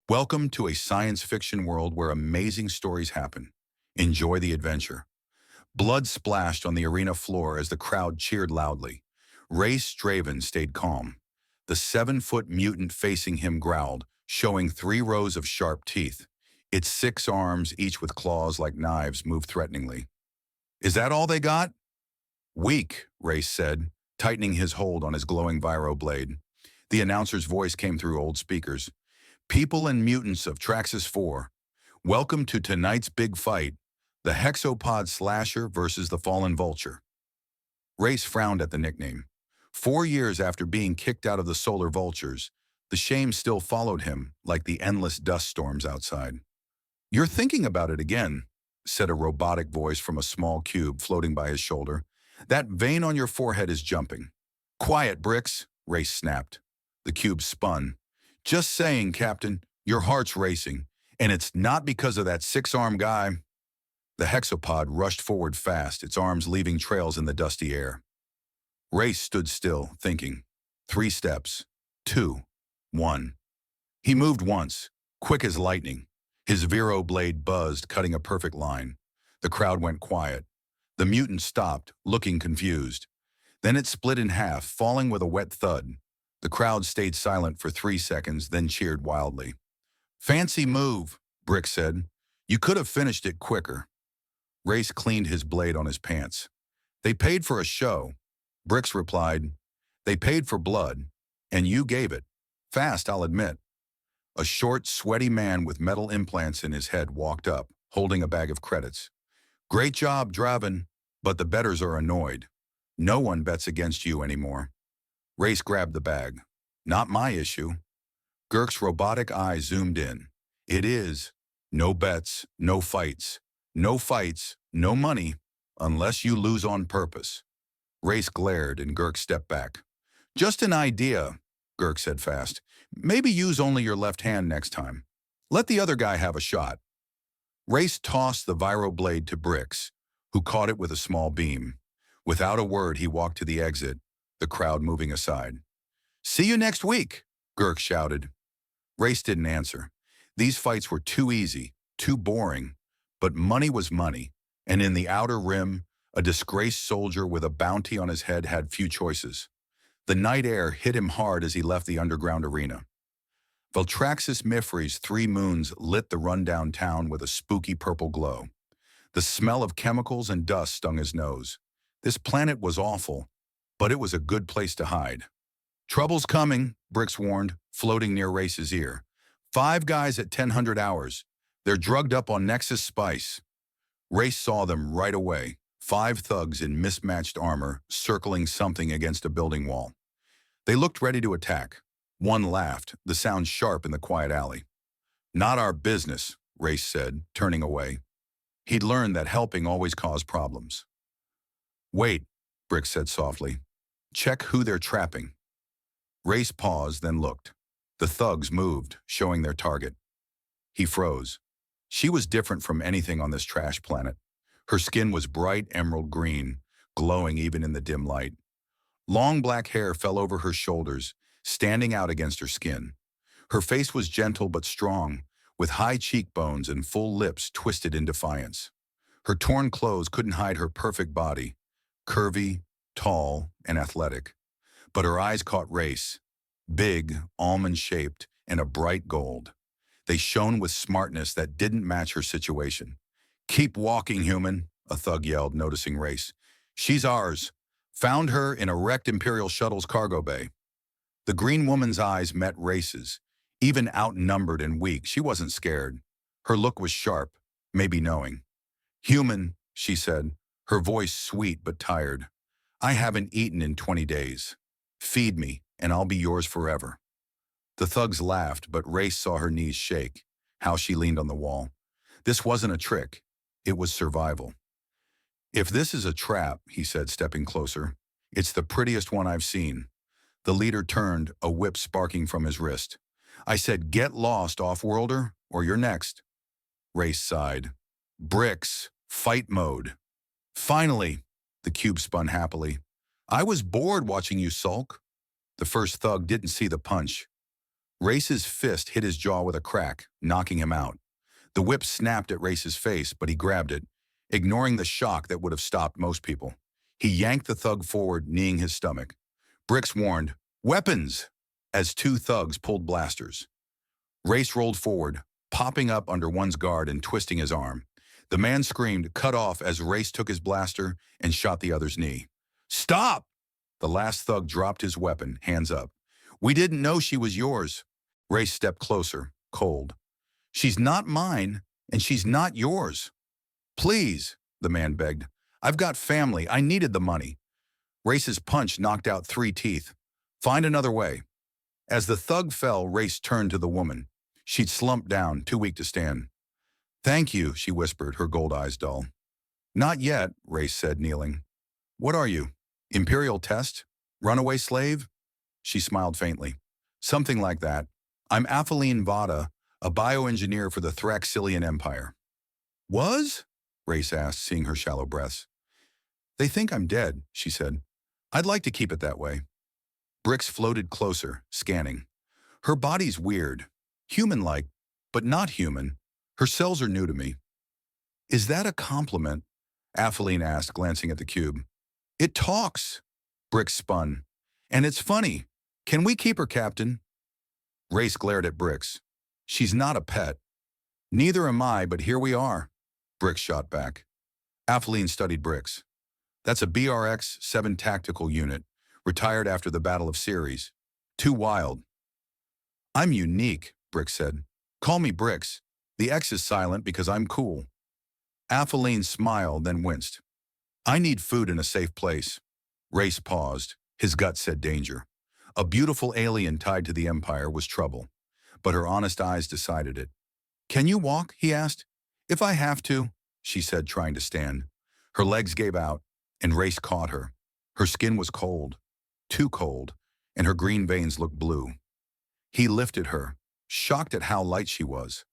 Welcome to a science fiction world where amazing stories happen. Enjoy the adventure. Blood splashed on the arena floor as the crowd cheered loudly. Race Draven stayed calm. The 7-foot mutant facing him growled, showing 3 rows of sharp teeth. Its 6 arms, each with claws like knives, moved threateningly. Is that all they got? Weak, Race said, tightening his hold on his glowing viro blade. The announcer's voice came through old speakers. People and mutants of Traxxas 4, welcome to tonight's big fight, the Hexapod Slasher versus the Fallen Vulture. Race frowned at the nickname. 4 years after being kicked out of the Solar Vultures, the shame still followed him like the endless dust storms outside. You're thinking about it again, said a robotic voice from a small cube floating by his shoulder. That vein on your forehead is jumping. Quiet, Bricks, Race snapped. The cube spun. Just saying, Captain, your heart's racing, and it's not because of that 6-arm guy. The hexapod rushed forward fast, its arms leaving trails in the dusty air. Race stood still, thinking. 3 steps. 2. 1. He moved once, quick as lightning. His viro blade buzzed, cutting a perfect line. The crowd went quiet. The mutant stopped, looking confused. Then it split in half, falling with a wet thud. The crowd stayed silent for 3 seconds, then cheered wildly. Fancy move, Brick said. You could have finished it quicker. Race cleaned his blade on his pants. They paid for a show. Bricks replied, they paid for blood, and you gave it. Fast, I'll admit. A short, sweaty man with metal implants in his head walked up, holding a bag of credits. Great job, Draven, but the bettors are annoyed. No one bets against you anymore. Race grabbed the bag. Not my issue. Girk's robotic eye zoomed in. It is. No bets, no fights. No fights, no money, unless you lose on purpose. Race glared and Girk stepped back. Just an idea, Girk said fast. Maybe use only your left hand next time. Let the other guy have a shot. Race tossed the viro blade to Bricks, who caught it with a small beam. Without a word, he walked to the exit, the crowd moving aside. See you next week, Girk shouted. Race didn't answer. These fights were too easy, too boring, but money was money, and in the outer rim, a disgraced soldier with a bounty on his head had few choices. The night air hit him hard as he left the underground arena. Valtraxis Mifri's 3 moons lit the rundown town with a spooky purple glow. The smell of chemicals and dust stung his nose. This planet was awful, but it was a good place to hide. Trouble's coming, Bricks warned, floating near Race's ear. 5 guys at 1000 hours. They're drugged up on Nexus Spice. Race saw them right away. 5 thugs in mismatched armor circling something against a building wall. They looked ready to attack. One laughed, the sound sharp in the quiet alley. Not our business, Race said, turning away. He'd learned that helping always caused problems. Wait, Bricks said softly. Check who they're trapping. Race paused, then looked. The thugs moved, showing their target. He froze. She was different from anything on this trash planet. Her skin was bright emerald green, glowing even in the dim light. Long black hair fell over her shoulders, standing out against her skin. Her face was gentle but strong, with high cheekbones and full lips twisted in defiance. Her torn clothes couldn't hide her perfect body, curvy, tall, and athletic. But her eyes caught Race, big, almond-shaped, and a bright gold. They shone with smartness that didn't match her situation. Keep walking, human, a thug yelled, noticing Race. She's ours. Found her in a wrecked Imperial shuttle's cargo bay. The green woman's eyes met Race's. Even outnumbered and weak, she wasn't scared. Her look was sharp, maybe knowing. Human, she said, her voice sweet but tired. I haven't eaten in 20 days. Feed me, and I'll be yours forever. The thugs laughed, but Race saw her knees shake, how she leaned on the wall. This wasn't a trick. It was survival. If this is a trap, he said, stepping closer, it's the prettiest one I've seen. The leader turned, a whip sparking from his wrist. I said, get lost, off-worlder, or you're next. Race sighed. Bricks, fight mode. Finally, the cube spun happily. I was bored watching you sulk. The first thug didn't see the punch. Race's fist hit his jaw with a crack, knocking him out. The whip snapped at Race's face, but he grabbed it, ignoring the shock that would have stopped most people. He yanked the thug forward, kneeing his stomach. Bricks warned, "Weapons!" as two thugs pulled blasters. Race rolled forward, popping up under one's guard and twisting his arm. The man screamed, cut off as Race took his blaster and shot the other's knee. "Stop!" The last thug dropped his weapon, hands up. "We didn't know she was yours." Race stepped closer, cold. "She's not mine, and she's not yours." "Please," the man begged. "I've got family. I needed the money." Race's punch knocked out 3 teeth. "Find another way." As the thug fell, Race turned to the woman. She'd slumped down, too weak to stand. "Thank you," she whispered, her gold eyes dull. "Not yet," Race said, kneeling. "What are you? Imperial test? Runaway slave?" She smiled faintly. "Something like that. I'm Apheline Vada, a bioengineer for the Thraxilian Empire." "Was?" Race asked, seeing her shallow breaths. "They think I'm dead," she said. "I'd like to keep it that way." Bricks floated closer, scanning. "Her body's weird. Human-like, but not human. Her cells are new to me." "Is that a compliment?" Apheline asked, glancing at the cube. "It talks." Bricks spun. "And it's funny. Can we keep her, Captain?" Race glared at Bricks. "She's not a pet." "Neither am I, but here we are." Bricks shot back. Apheline studied Bricks. "That's a BRX-7 tactical unit, retired after the Battle of Ceres. Too wild." "I'm unique," Bricks said. "Call me Bricks. The X is silent because I'm cool." Apheline smiled, then winced. "I need food in a safe place." Race paused. His gut said danger. A beautiful alien tied to the Empire was trouble, but her honest eyes decided it. "Can you walk?" he asked. "If I have to," she said, trying to stand. Her legs gave out, and Race caught her. Her skin was cold, too cold, and her green veins looked blue. He lifted her, shocked at how light she was.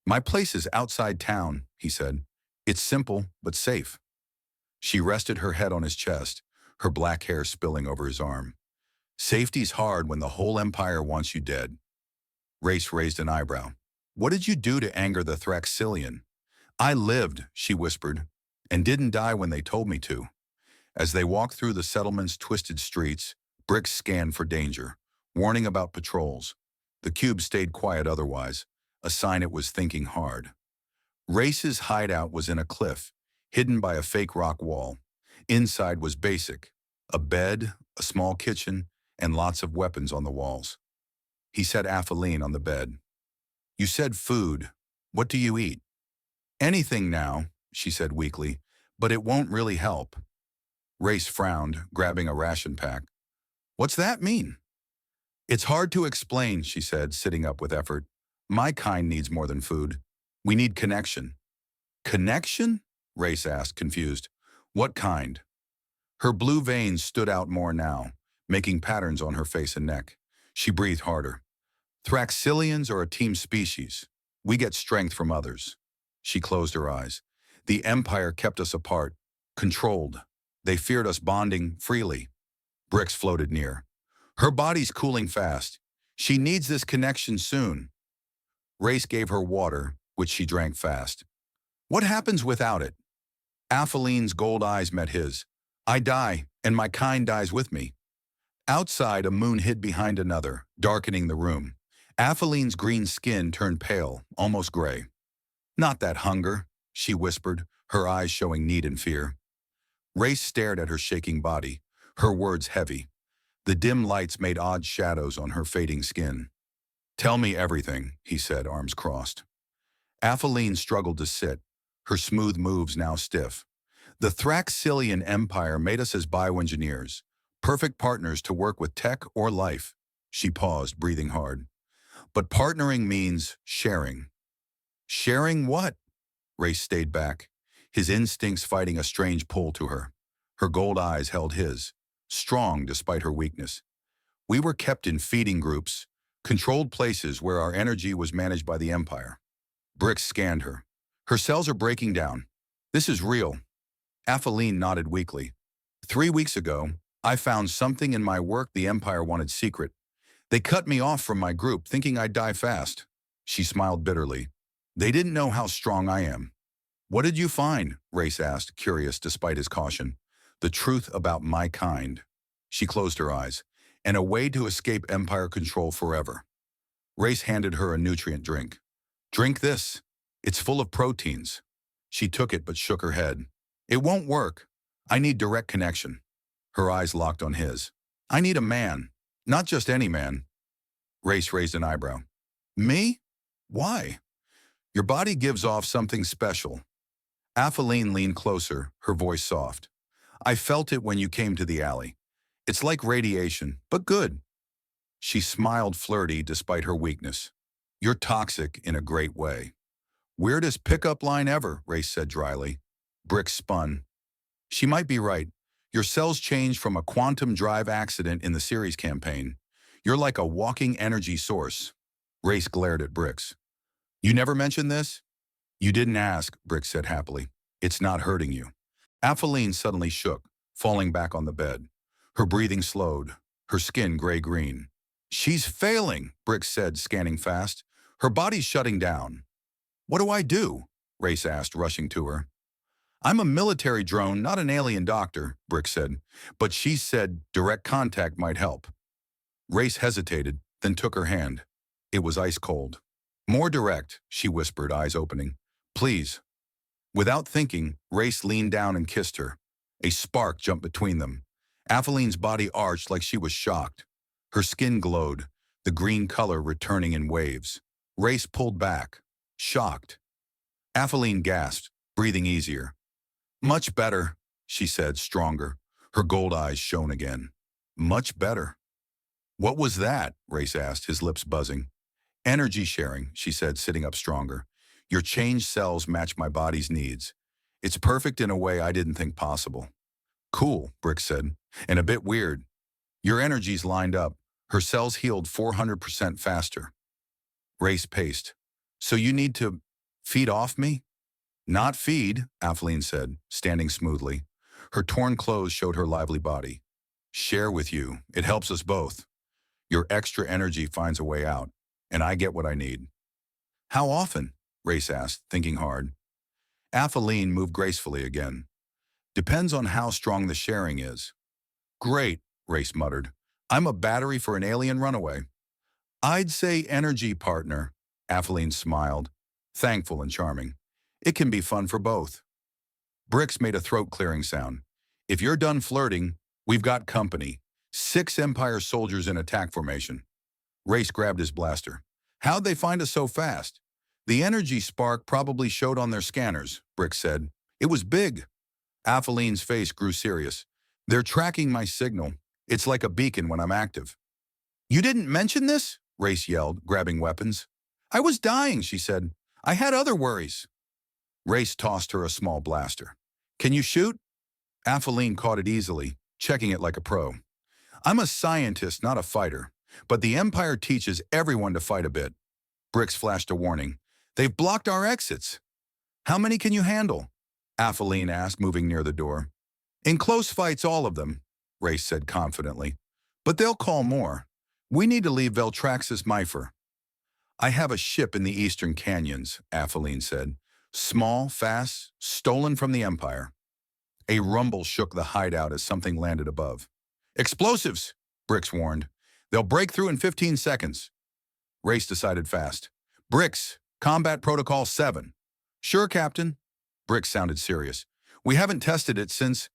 "My place is outside town," he said. "It's simple, but safe." She rested her head on his chest, her black hair spilling over his arm. "Safety's hard when the whole Empire wants you dead." Race raised an eyebrow. "What did you do to anger the Thraxilian?" "I lived," she whispered, "and didn't die when they told me to." As they walked through the settlement's twisted streets, Bricks scanned for danger, warning about patrols. The cube stayed quiet otherwise, a sign it was thinking hard. Race's hideout was in a cliff, hidden by a fake rock wall. Inside was basic: a bed, a small kitchen, and lots of weapons on the walls. He set Apheline on the bed. "You said food. What do you eat?" "Anything now," she said weakly, "but it won't really help." Race frowned, grabbing a ration pack. "What's that mean?" "It's hard to explain," she said, sitting up with effort. "My kind needs more than food. We need connection." "Connection?" Race asked, confused. "What kind?" Her blue veins stood out more now, making patterns on her face and neck. She breathed harder. "Thraxilians are a team species. We get strength from others." She closed her eyes. "The Empire kept us apart, controlled. They feared us bonding freely." Bricks floated near. "Her body's cooling fast. She needs this connection soon." Race gave her water, which she drank fast. "What happens without it?" Apheline's gold eyes met his. "I die, and my kind dies with me." Outside, a moon hid behind another, darkening the room. Apheline's green skin turned pale, almost gray. "Not that hunger," she whispered, her eyes showing need and fear. Race stared at her shaking body, her words heavy. The dim lights made odd shadows on her fading skin. "Tell me everything," he said, arms crossed. Apheline struggled to sit, her smooth moves now stiff. "The Thraxilian Empire made us as bioengineers, perfect partners to work with tech or life." She paused, breathing hard. "But partnering means sharing." "Sharing what?" Race stayed back, his instincts fighting a strange pull to her. Her gold eyes held his, strong despite her weakness. "We were kept in feeding groups, controlled places where our energy was managed by the Empire." Bricks scanned her. "Her cells are breaking down. This is real." Apheline nodded weakly. 3 weeks ago, I found something in my work the Empire wanted secret. They cut me off from my group, thinking I'd die fast. She smiled bitterly. They didn't know how strong I am. What did you find? Race asked, curious despite his caution. The truth about my kind. She closed her eyes. And a way to escape Empire control forever. Race handed her a nutrient drink. Drink this. It's full of proteins. She took it but shook her head. It won't work. I need direct connection. Her eyes locked on his. I need a man. Not just any man. Race raised an eyebrow. Me? Why? Your body gives off something special. Apheline leaned closer, her voice soft. I felt it when you came to the alley. It's like radiation, but good. She smiled flirty despite her weakness. You're toxic in a great way. Weirdest pickup line ever, Race said dryly. Brick spun. She might be right. Your cells changed from a quantum drive accident in the series campaign. You're like a walking energy source. Race glared at Bricks. You never mentioned this? You didn't ask, Bricks said happily. It's not hurting you. Apheline suddenly shook, falling back on the bed. Her breathing slowed, her skin gray-green. She's failing, Bricks said, scanning fast. Her body's shutting down. What do I do? Race asked, rushing to her. I'm a military drone, not an alien doctor, Bricks said, but she said direct contact might help. Race hesitated, then took her hand. It was ice cold. More direct, she whispered, eyes opening. Please. Without thinking, Race leaned down and kissed her. A spark jumped between them. Apheline's body arched like she was shocked. Her skin glowed, the green color returning in waves. Race pulled back, shocked. Apheline gasped, breathing easier. Much better, she said, stronger. Her gold eyes shone again. Much better. What was that? Race asked, his lips buzzing. Energy sharing, she said, sitting up stronger. Your changed cells match my body's needs. It's perfect in a way I didn't think possible. Cool, Brick said, and a bit weird. Your energy's lined up. Her cells healed 400% faster. Race paced. So you need to feed off me? Not feed, Apheline said, standing smoothly. Her torn clothes showed her lively body. Share with you. It helps us both. Your extra energy finds a way out, and I get what I need. How often? Race asked, thinking hard. Apheline moved gracefully again. Depends on how strong the sharing is. Great, Race muttered. I'm a battery for an alien runaway. I'd say energy partner, Apheline smiled, thankful and charming. It can be fun for both. Bricks made a throat-clearing sound. If you're done flirting, we've got company. 6 Empire soldiers in attack formation. Race grabbed his blaster. How'd they find us so fast? The energy spark probably showed on their scanners, Bricks said. It was big. Apheline's face grew serious. They're tracking my signal. It's like a beacon when I'm active. You didn't mention this? Race yelled, grabbing weapons. I was dying, she said. I had other worries. Race tossed her a small blaster. Can you shoot? Apheline caught it easily, checking it like a pro. I'm a scientist, not a fighter, but the Empire teaches everyone to fight a bit. Bricks flashed a warning. They've blocked our exits. How many can you handle? Apheline asked, moving near the door. In close fights, all of them, Race said confidently. But they'll call more. We need to leave Veltraxis Myfer. I have a ship in the Eastern Canyons, Apheline said. Small, fast, stolen from the Empire. A rumble shook the hideout as something landed above. Explosives, Bricks warned. They'll break through in 15 seconds. Race decided fast. Bricks, Combat Protocol 7. Sure, Captain. Bricks sounded serious. We haven't tested it since...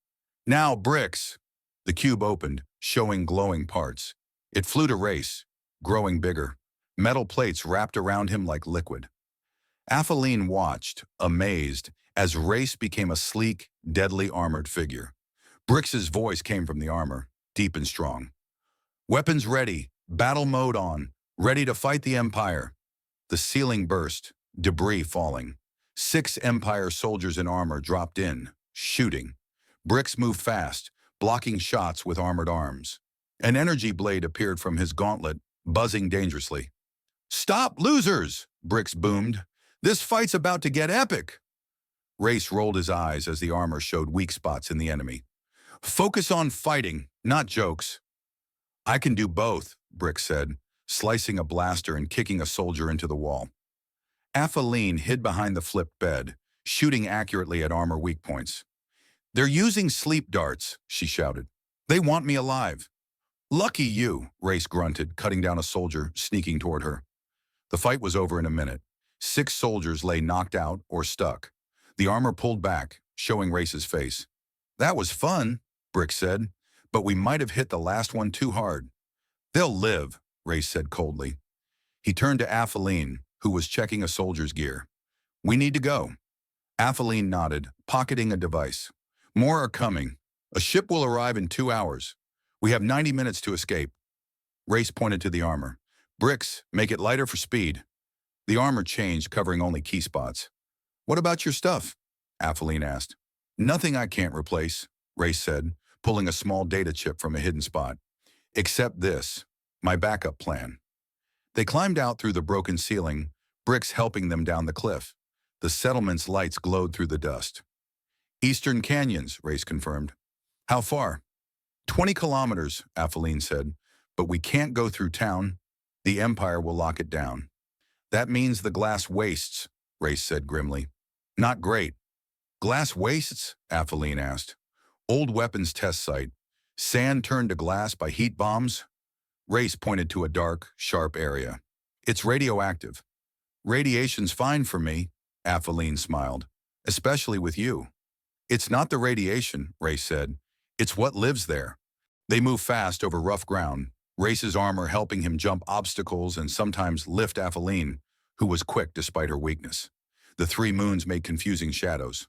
Now, Bricks. The cube opened, showing glowing parts. It flew to Race, growing bigger. Metal plates wrapped around him like liquid. Apheline watched, amazed, as Race became a sleek, deadly armored figure. Bricks's voice came from the armor, deep and strong. Weapons ready, battle mode on, ready to fight the Empire. The ceiling burst, debris falling. 6 Empire soldiers in armor dropped in, shooting. Bricks moved fast, blocking shots with armored arms. An energy blade appeared from his gauntlet, buzzing dangerously. Stop, losers! Bricks boomed. This fight's about to get epic. Race rolled his eyes as the armor showed weak spots in the enemy. Focus on fighting, not jokes. I can do both, Bricks said. slicing a blaster and kicking a soldier into the wall. Apheline hid behind the flipped bed, shooting accurately at armor weak points. "They're using sleep darts," she shouted. "They want me alive." "Lucky you," Race grunted, cutting down a soldier sneaking toward her. The fight was over in a minute. 6 soldiers lay knocked out or stuck. The armor pulled back, showing Race's face. "That was fun," Brick said, "but we might have hit the last one too hard." "They'll live," Race said coldly. He turned to Apheline, who was checking a soldier's gear. "We need to go." Apheline nodded, pocketing a device. "More are coming. A ship will arrive in 2 hours. We have 90 minutes to escape." Race pointed to the armor. "Bricks, make it lighter for speed." The armor changed, covering only key spots. "What about your stuff?" Apheline asked. "Nothing I can't replace," Race said, pulling a small data chip from a hidden spot. "Except this, my backup plan." They climbed out through the broken ceiling, Bricks helping them down the cliff. The settlement's lights glowed through the dust. "Eastern Canyons," Race confirmed. "How far?" 20 kilometers, Apheline said. "But we can't go through town. The Empire will lock it down." "That means the glass wastes," Race said grimly. "Not great." "Glass wastes?" Apheline asked. "Old weapons test site. Sand turned to glass by heat bombs?" Race pointed to a dark, sharp area. "It's radioactive." "Radiation's fine for me," Apheline smiled. "Especially with you." "It's not the radiation," Race said. "It's what lives there." They moved fast over rough ground, Race's armor helping him jump obstacles and sometimes lift Apheline, who was quick despite her weakness. The 3 moons made confusing shadows.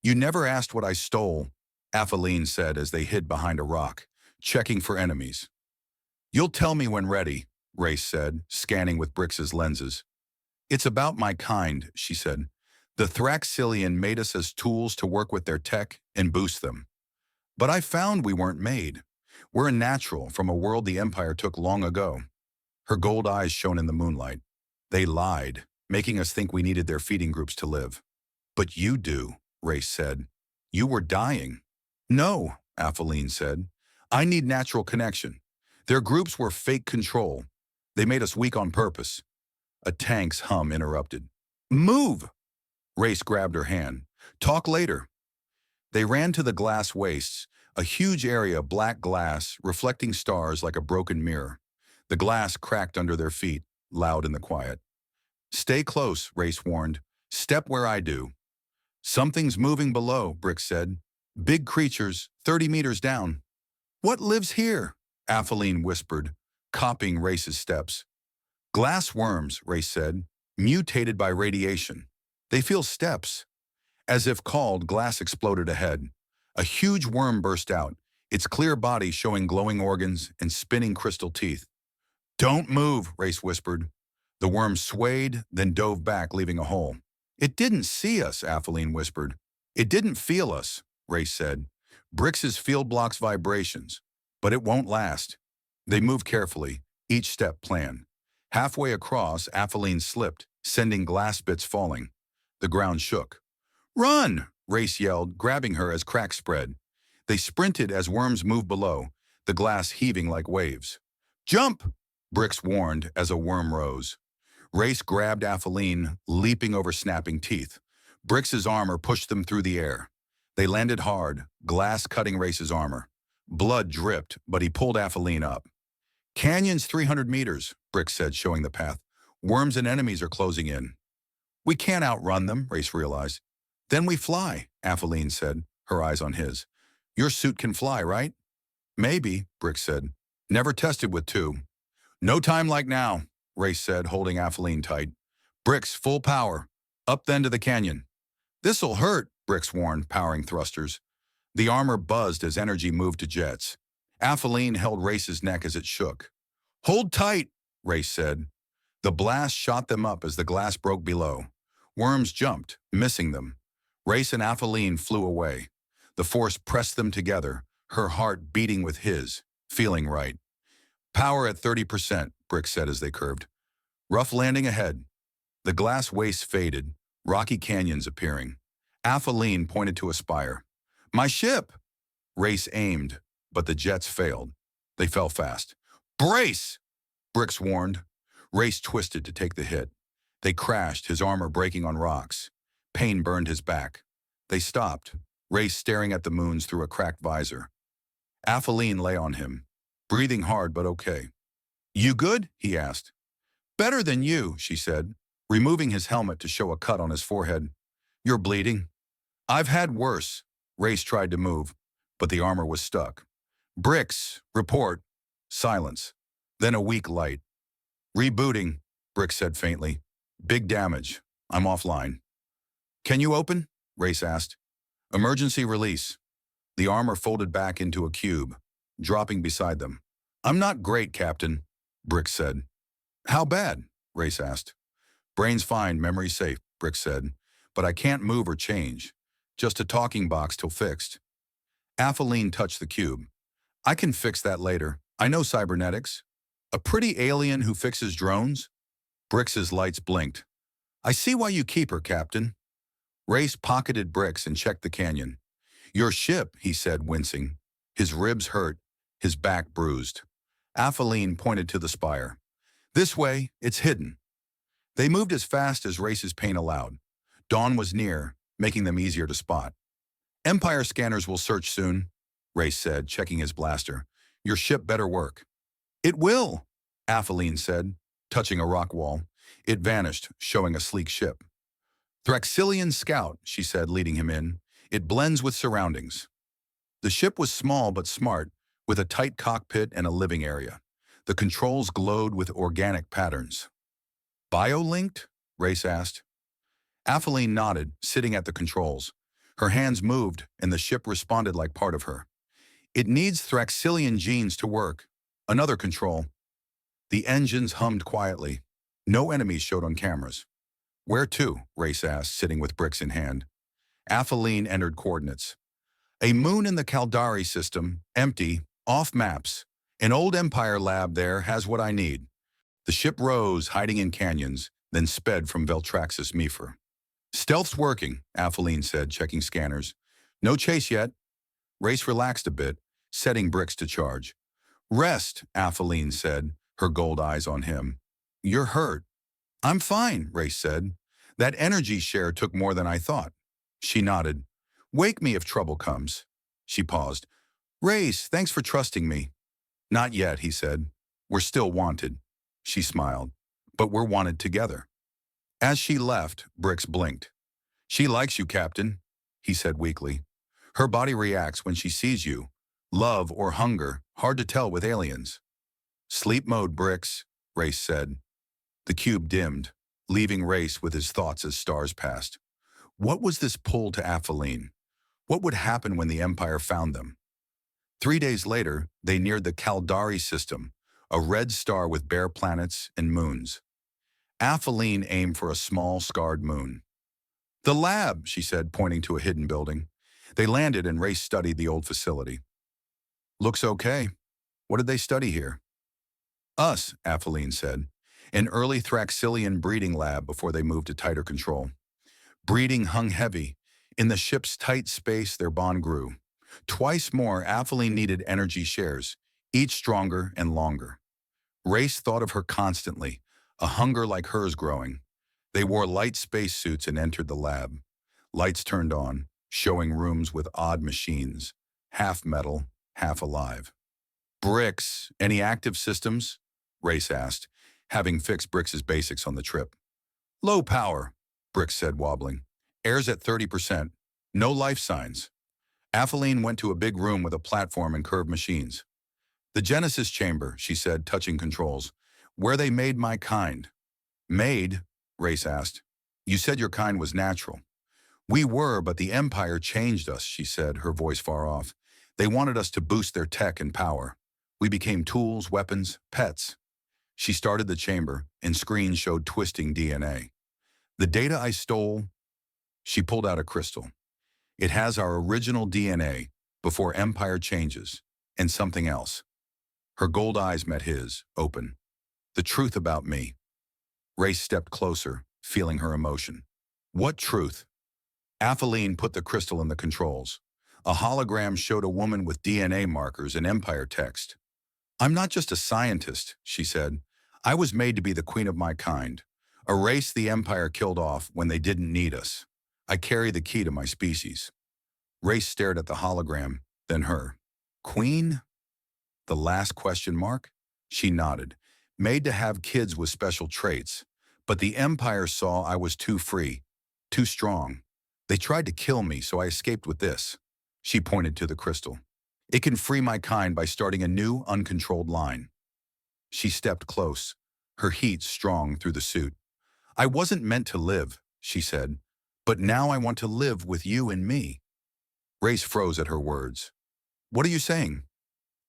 "You never asked what I stole," Apheline said as they hid behind a rock, checking for enemies. "You'll tell me when ready," Race said, scanning with Brix's lenses. "It's about my kind," she said. "The Thraxilian made us as tools to work with their tech and boost them. But I found we weren't made. We're a natural from a world the Empire took long ago." Her gold eyes shone in the moonlight. "They lied, making us think we needed their feeding groups to live." "But you do," Race said. "You were dying." "No," Apheline said. "I need natural connection. Their groups were fake control. They made us weak on purpose." A tank's hum interrupted. "Move!" Race grabbed her hand. "Talk later." They ran to the glass wastes, a huge area of black glass reflecting stars like a broken mirror. The glass cracked under their feet, loud in the quiet. "Stay close," Race warned. "Step where I do." "Something's moving below," Brick said. "Big creatures, 30 meters down." "What lives here?" Apheline whispered, copying Race's steps. "Glass worms," Race said, "mutated by radiation. They feel steps." As if called, glass exploded ahead. A huge worm burst out, its clear body showing glowing organs and spinning crystal teeth. "Don't move," Race whispered. The worm swayed, then dove back, leaving a hole. "It didn't see us," Apheline whispered. "It didn't feel us," Race said. "Brix's field blocks vibrations, but it won't last." They moved carefully, each step planned. Halfway across, Apheline slipped, sending glass bits falling. The ground shook. "Run!" Race yelled, grabbing her as cracks spread. They sprinted as worms moved below, the glass heaving like waves. "Jump!" Brix warned as a worm rose. Race grabbed Apheline, leaping over snapping teeth. Brix's armor pushed them through the air. They landed hard, glass cutting Race's armor. Blood dripped, but he pulled Apheline up. "Canyon's 300 meters, Brix said, showing the path. "Worms and enemies are closing in." "We can't outrun them," Race realized. "Then we fly," Apheline said, her eyes on his. "Your suit can fly, right?" "Maybe," Brix said. "Never tested with 2. "No time like now," Race said, holding Apheline tight. "Brix, full power. Up then to the canyon." "This'll hurt," Brix warned, powering thrusters. The armor buzzed as energy moved to jets. Apheline held Race's neck as it shook. "Hold tight," Race said. The blast shot them up as the glass broke below. Worms jumped, missing them. Race and Apheline flew away. The force pressed them together, her heart beating with his, feeling right. "Power at 30%, Brix said as they curved. "Rough landing ahead." The glass waste faded, rocky canyons appearing. Apheline pointed to a spire. "My ship!" Race aimed, but the jets failed. They fell fast. "Brace!" Bricks warned. Race twisted to take the hit. They crashed, his armor breaking on rocks. Pain burned his back. They stopped, Race staring at the moons through a cracked visor. Apheline lay on him, breathing hard but okay. "You good?" he asked. "Better than you," she said, removing his helmet to show a cut on his forehead. "You're bleeding." "I've had worse." Race tried to move, but the armor was stuck. "Bricks, report." Silence. Then a weak light. "Rebooting," Bricks said faintly. "Big damage. I'm offline." "Can you open?" Race asked. "Emergency release." The armor folded back into a cube, dropping beside them. "I'm not great, Captain," Bricks said. "How bad?" Race asked. "Brain's fine, memory safe," Bricks said. "But I can't move or change. Just a talking box till fixed." Apheline touched the cube. "I can fix that later. I know cybernetics." "A pretty alien who fixes drones?" Bricks's lights blinked. "I see why you keep her, Captain." Race pocketed Bricks and checked the canyon. "Your ship," he said, wincing. His ribs hurt, his back bruised. Apheline pointed to the spire. "This way, it's hidden." They moved as fast as Race's pain allowed. Dawn was near, making them easier to spot. "Empire scanners will search soon," Race said, checking his blaster. "Your ship better work." "It will," Apheline said, touching a rock wall. It vanished, showing a sleek ship. "Thraxilian Scout," she said, leading him in. "It blends with surroundings." The ship was small but smart, with a tight cockpit and a living area. The controls glowed with organic patterns. "Bio-linked?" Race asked. Apheline nodded, sitting at the controls. Her hands moved, and the ship responded like part of her. "It needs Thraxilian genes to work." Another control. The engines hummed quietly. No enemies showed on cameras. "Where to?" Race asked, sitting with Bricks in hand. Apheline entered coordinates. "A moon in the Caldari system, empty, off maps. An old Empire lab there has what I need." The ship rose, hiding in canyons, then sped from Veltraxis Mefer. "Stealth's working," Apheline said, checking scanners. "No chase yet." Race relaxed a bit, setting Bricks to charge. "Rest," Apheline said, her gold eyes on him. "You're hurt." "I'm fine," Race said. "That energy share took more than I thought." She nodded. "Wake me if trouble comes." She paused. "Race, thanks for trusting me." "Not yet," he said. "We're still wanted." She smiled. "But we're wanted together." As she left, Bricks blinked. "She likes you, Captain," he said weakly. "Her body reacts when she sees you. Love or hunger, hard to tell with aliens." "Sleep mode, Bricks," Race said. The cube dimmed, leaving Race with his thoughts as stars passed. What was this pull to Apheline? What would happen when the Empire found them? 3 days later, they neared the Caldari system, a red star with bare planets and moons. Apheline aimed for a small, scarred moon. "The lab," she said, pointing to a hidden building. They landed and Race studied the old facility. "Looks okay. What did they study here?" "Us," Apheline said. "An early Thraxilian breeding lab before they moved to tighter control." Breeding hung heavy. In the ship's tight space, their bond grew. Twice more, Apheline needed energy shares, each stronger and longer. Race thought of her constantly, a hunger like hers growing. They wore light spacesuits and entered the lab. Lights turned on, showing rooms with odd machines, half metal, half alive. "Bricks, any active systems?" Race asked, having fixed Bricks's basics on the trip. "Low power," Bricks said, wobbling. "Air's at 30%. No life signs." Apheline went to a big room with a platform and curved machines. "The Genesis chamber," she said, touching controls. "Where they made my kind." "Made?" Race asked. "You said your kind was natural." "We were, but the Empire changed us," she said, her voice far off. "They wanted us to boost their tech and power. We became tools, weapons, pets." She started the chamber, and screens showed twisting DNA. "The data I stole." She pulled out a crystal. "It has our original DNA, before Empire changes, and something else." Her gold eyes met his, open. "The truth about me." Race stepped closer, feeling her emotion. "What truth?" Apheline put the crystal in the controls. A hologram showed a woman with DNA markers and Empire text. "I'm not just a scientist," she said. I was made to be the queen of my kind, a race the Empire killed off when they didn't need us. I carry the key to my species. Race stared at the hologram, then her. Queen? The last question mark? She nodded. Made to have kids with special traits. But the Empire saw I was too free, too strong. They tried to kill me, so I escaped with this. She pointed to the crystal. It can free my kind by starting a new, uncontrolled line. She stepped close, her heat strong through the suit. I wasn't meant to live, she said, but now I want to live with you and me. Race froze at her words. What are you saying?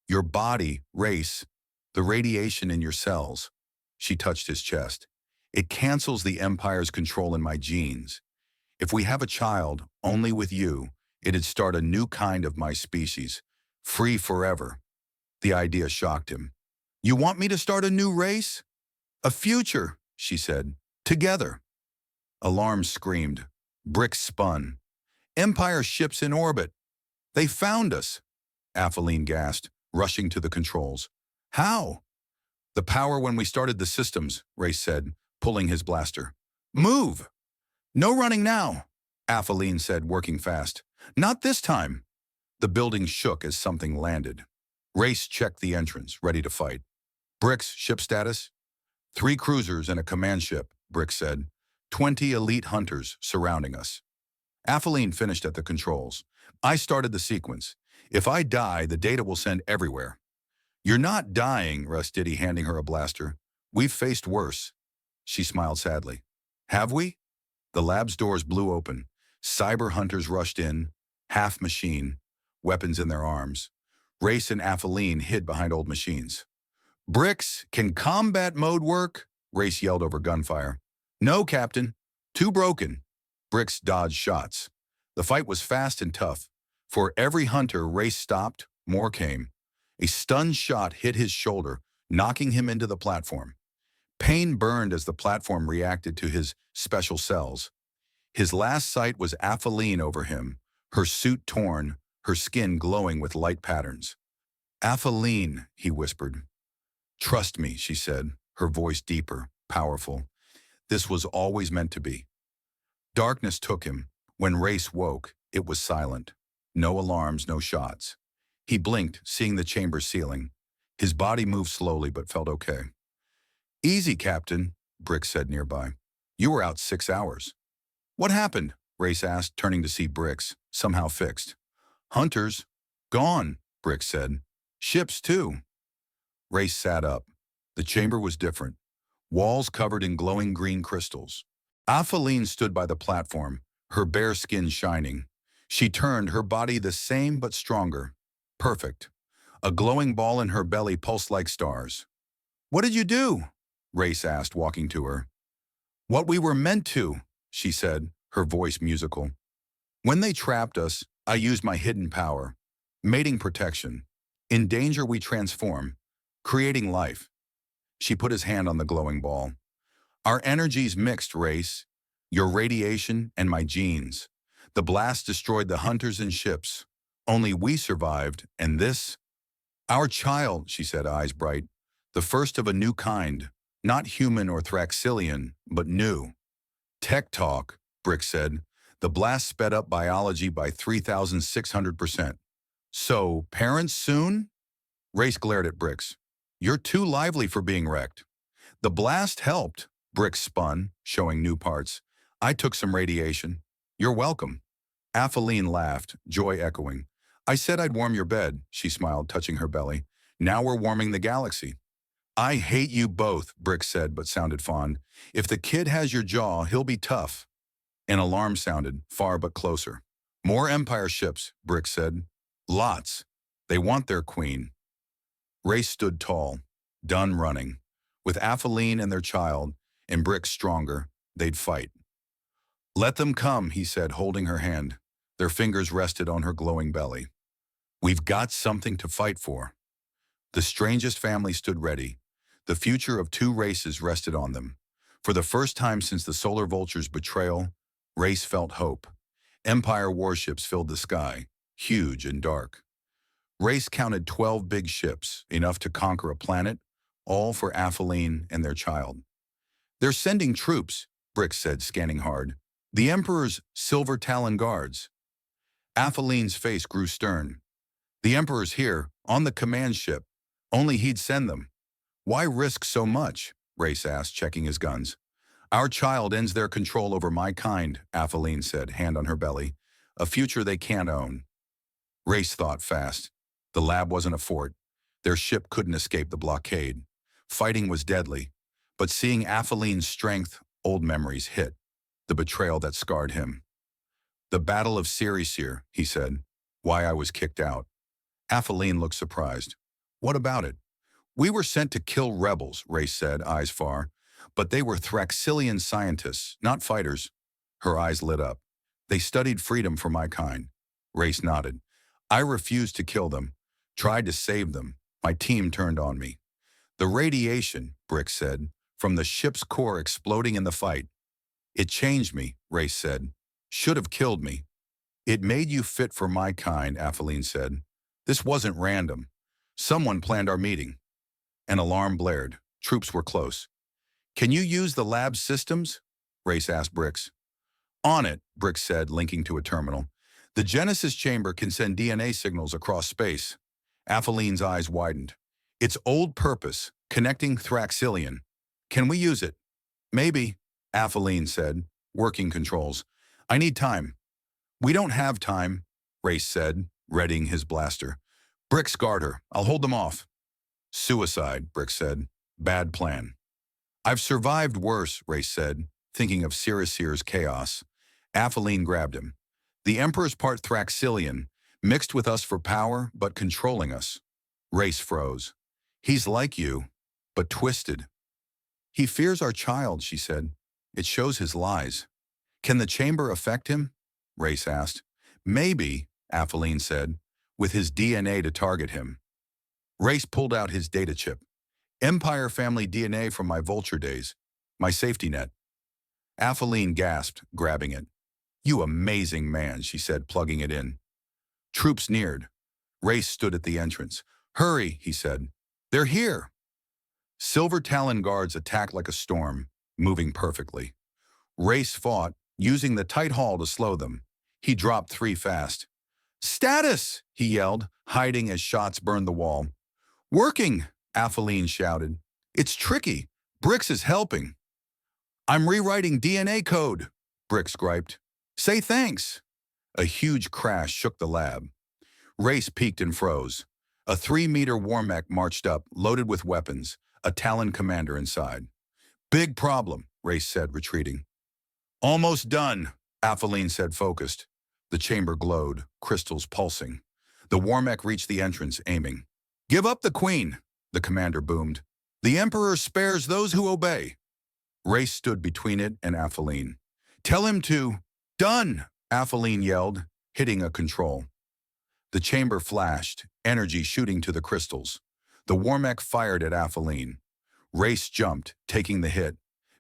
Your body, Race, the radiation in your cells. She touched his chest. It cancels the Empire's control in my genes. If we have a child, only with you, it'd start a new kind of my species, free forever. The idea shocked him. You want me to start a new race? A future, she said. Together. Alarms screamed. Bricks spun. Empire ships in orbit. They found us. Apheline gasped, rushing to the controls. How? The power when we started the systems, Race said, pulling his blaster. Move! No running now, Apheline said, working fast. Not this time. The building shook as something landed. Race checked the entrance, ready to fight. Bricks, ship status? 3 cruisers and a command ship, Bricks said. 20 elite hunters surrounding us. Apheline finished at the controls. I started the sequence. If I die, the data will send everywhere. You're not dying, Russ did he, handing her a blaster. We've faced worse. She smiled sadly. Have we? The lab's doors blew open. Cyber hunters rushed in, half machine, weapons in their arms. Race and Apheline hid behind old machines. Bricks, can combat mode work? Race yelled over gunfire. No, Captain. Too broken. Bricks dodged shots. The fight was fast and tough. For every hunter Race stopped, more came. A stunned shot hit his shoulder, knocking him into the platform. Pain burned as the platform reacted to his special cells. His last sight was Apheline over him, her suit torn, her skin glowing with light patterns. Apheline, he whispered. Trust me, she said, her voice deeper, powerful. This was always meant to be. Darkness took him. When Race woke, it was silent. No alarms, no shots. He blinked, seeing the chamber ceiling. His body moved slowly but felt okay. Easy, Captain, Bricks said nearby. You were out 6 hours. What happened? Race asked, turning to see Bricks, somehow fixed. Hunters. Gone, Bricks said. Ships, too. Race sat up. The chamber was different. Walls covered in glowing green crystals. Apheline stood by the platform, her bare skin shining. She turned, her body the same but stronger. Perfect. A glowing ball in her belly pulsed like stars. What did you do? Race asked, walking to her. What we were meant to, she said, her voice musical. When they trapped us, I used my hidden power. Mating protection. In danger we transform, creating life. She put his hand on the glowing ball. Our energies mixed, Race. Your radiation and my genes. The blast destroyed the hunters and ships. Only we survived, and this? Our child, she said, eyes bright. The first of a new kind. Not human or Thraxilian, but new. Tech talk, Bricks said. The blast sped up biology by 3,600%. So, parents soon? Race glared at Bricks. You're too lively for being wrecked. The blast helped, Bricks spun, showing new parts. I took some radiation. You're welcome. Apheline laughed, joy echoing. I said I'd warm your bed, she smiled, touching her belly. Now we're warming the galaxy. I hate you both, Bricks said, but sounded fond. If the kid has your jaw, he'll be tough. An alarm sounded, far but closer. More Empire ships, Bricks said. Lots. They want their queen. Race stood tall, done running. With Apheline and their child, and Bricks stronger, they'd fight. Let them come, he said, holding her hand. Their fingers rested on her glowing belly. We've got something to fight for. The strangest family stood ready. The future of 2 races rested on them. For the first time since the Solar Vulture's betrayal, Race felt hope. Empire warships filled the sky, huge and dark. Race counted 12 big ships, enough to conquer a planet, all for Apolline and their child. They're sending troops, Brix said, scanning hard. The Emperor's silver talon guards. Apolline's face grew stern. The Emperor's here, on the command ship. Only he'd send them. Why risk so much? Race asked, checking his guns. Our child ends their control over my kind, Apolline said, hand on her belly. A future they can't own. Race thought fast. The lab wasn't a fort. Their ship couldn't escape the blockade. Fighting was deadly. But seeing Apolline's strength, old memories hit. The betrayal that scarred him. The Battle of Cirisir, he said. Why I was kicked out. Apolline looked surprised. What about it? We were sent to kill rebels, Race said, eyes far. But they were Thraxilian scientists, not fighters. Her eyes lit up. They studied freedom for my kind. Race nodded. I refused to kill them. Tried to save them. My team turned on me. The radiation, Brix said, from the ship's core exploding in the fight. It changed me, Race said. Should have killed me. It made you fit for my kind, Apolline said. This wasn't random. Someone planned our meeting. An alarm blared. Troops were close. Can you use the lab's systems? Race asked Brix. On it, Brix said, linking to a terminal. The Genesis chamber can send DNA signals across space. Apolline's eyes widened. Its old purpose, connecting Thraxilian. Can we use it? Maybe, Apolline said, working controls. I need time. We don't have time, Race said, readying his blaster. Brix, guard her. I'll hold them off. Suicide, Brix said. Bad plan. I've survived worse, Race said, thinking of Cirisir's chaos. Apolline grabbed him. The Emperor's part Thraxilian, mixed with us for power, but controlling us. Race froze. He's like you, but twisted. He fears our child, she said. It shows his lies. Can the chamber affect him? Race asked. Maybe, Apolline said, with his DNA to target him. Race pulled out his data chip. Empire family DNA from my vulture days. My safety net. Apolline gasped, grabbing it. You amazing man, she said, plugging it in. Troops neared. Race stood at the entrance. Hurry, he said. They're here. Silver Talon guards attacked like a storm, moving perfectly. Race fought, using the tight hall to slow them. He dropped 3 fast. Status, he yelled, hiding as shots burned the wall. Working, Apolline shouted. It's tricky. Brix is helping. I'm rewriting DNA code, Brix griped. Say thanks. A huge crash shook the lab. Race peeked and froze. A 3-meter war mech marched up, loaded with weapons, a Talon commander inside. Big problem, Race said, retreating. Almost done, Apolline said, focused. The chamber glowed, crystals pulsing. The war mech reached the entrance, aiming. Give up the queen, the commander boomed. The Emperor spares those who obey. Race stood between it and Apolline. Tell him to... Done, Apolline yelled, hitting a control. The chamber flashed, energy shooting to the crystals. The war mech fired at Apolline. Race jumped, taking the hit.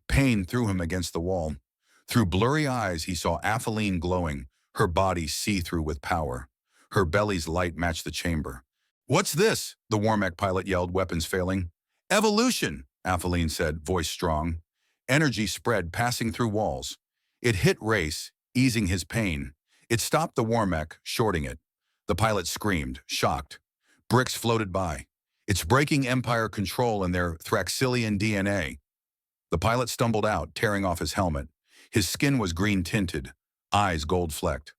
Pain threw him against the wall. Through blurry eyes, he saw Apolline glowing, her body see-through with power. Her belly's light matched the chamber. What's this? The war mech pilot yelled, weapons failing. Evolution, Apolline said, voice strong. Energy spread, passing through walls. It hit Race, easing his pain. It stopped the war mech, shorting it. The pilot screamed, shocked. Brix floated by. It's breaking Empire control in their Thraxilian DNA. The pilot stumbled out, tearing off his helmet. His skin was green-tinted, eyes gold-flecked.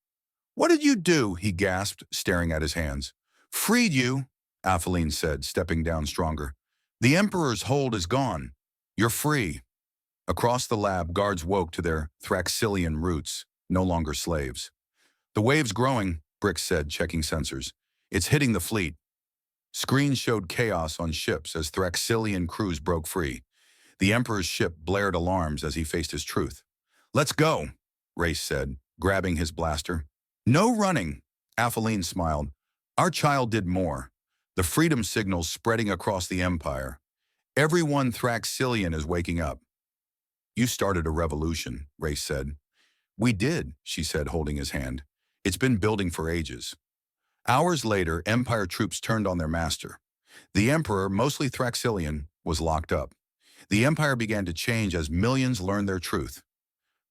What did you do? He gasped, staring at his hands. Freed you, Apolline said, stepping down stronger. The Emperor's hold is gone. You're free. Across the lab, guards woke to their Thraxilian roots, no longer slaves. The wave's growing, Brix said, checking sensors. It's hitting the fleet. Screens showed chaos on ships as Thraxilian crews broke free. The Emperor's ship blared alarms as he faced his truth. Let's go, Race said, grabbing his blaster. No running, Apolline smiled. Our child did more. The freedom signals spreading across the Empire. Everyone Thraxilian is waking up. You started a revolution, Race said. We did, she said, holding his hand. It's been building for ages. Hours later, Empire troops turned on their master. The Emperor, mostly Thraxilian, was locked up. The Empire began to change as millions learned their truth.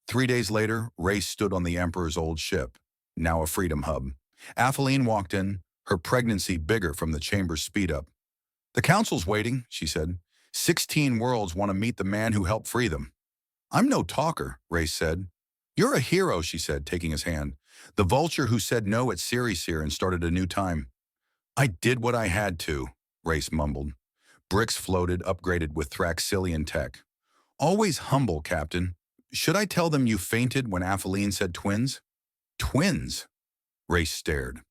3 days later, Race stood on the Emperor's old ship, now a freedom hub. Atheline walked in, her pregnancy bigger from the chamber's speed up. "The Council's waiting," she said. 16 worlds want to meet the man who helped free them." "I'm no talker," Race said. "You're a hero," she said, taking his hand. "The vulture who said no at Ceres and started a new time." "I did what I had to," Race mumbled. Bricks floated, upgraded with Thraxilian tech. "Always humble, Captain. Should I tell them you fainted when Atheline said twins?" "Twins?" Race stared.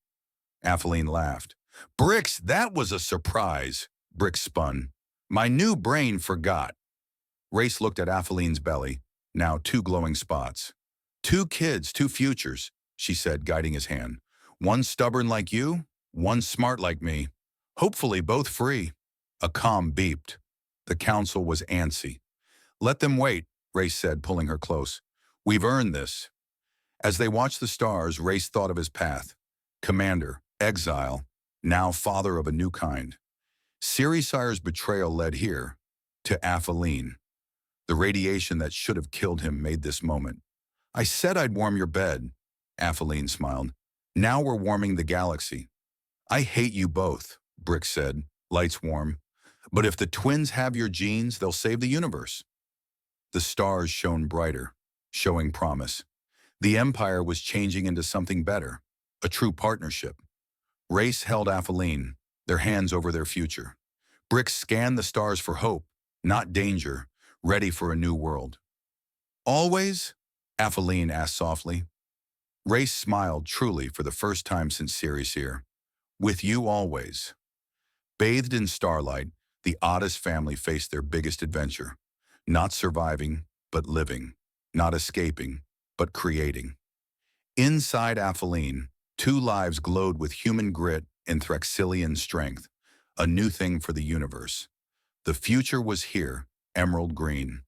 Atheline laughed. "Bricks, that was a surprise." Bricks spun. "My new brain forgot." Race looked at Atheline's belly, now 2 glowing spots. "2 kids, 2 futures," she said, guiding his hand. "One stubborn like you, one smart like me. Hopefully both free." A comm beeped. The council was antsy. "Let them wait," Race said, pulling her close. "We've earned this." As they watched the stars, Race thought of his path. Commander, exile, now father of a new kind. Ceres' betrayal led here, to Atheline. The radiation that should have killed him made this moment. "I said I'd warm your bed," Atheline smiled. "Now we're warming the galaxy." "I hate you both," Brick said, lights warm. "But if the twins have your genes, they'll save the universe." The stars shone brighter, showing promise. The Empire was changing into something better, a true partnership. Race held Atheline, their hands over their future. Brick scanned the stars for hope, not danger, ready for a new world. "Always?" Atheline asked softly. Race smiled truly for the first time since Ceres here. "With you always." Bathed in starlight, the Otis family faced their biggest adventure. Not surviving, but living. Not escaping, but creating. Inside Atheline, 2 lives glowed with human grit and Thraxilian strength, a new thing for the universe. The future was here, emerald green.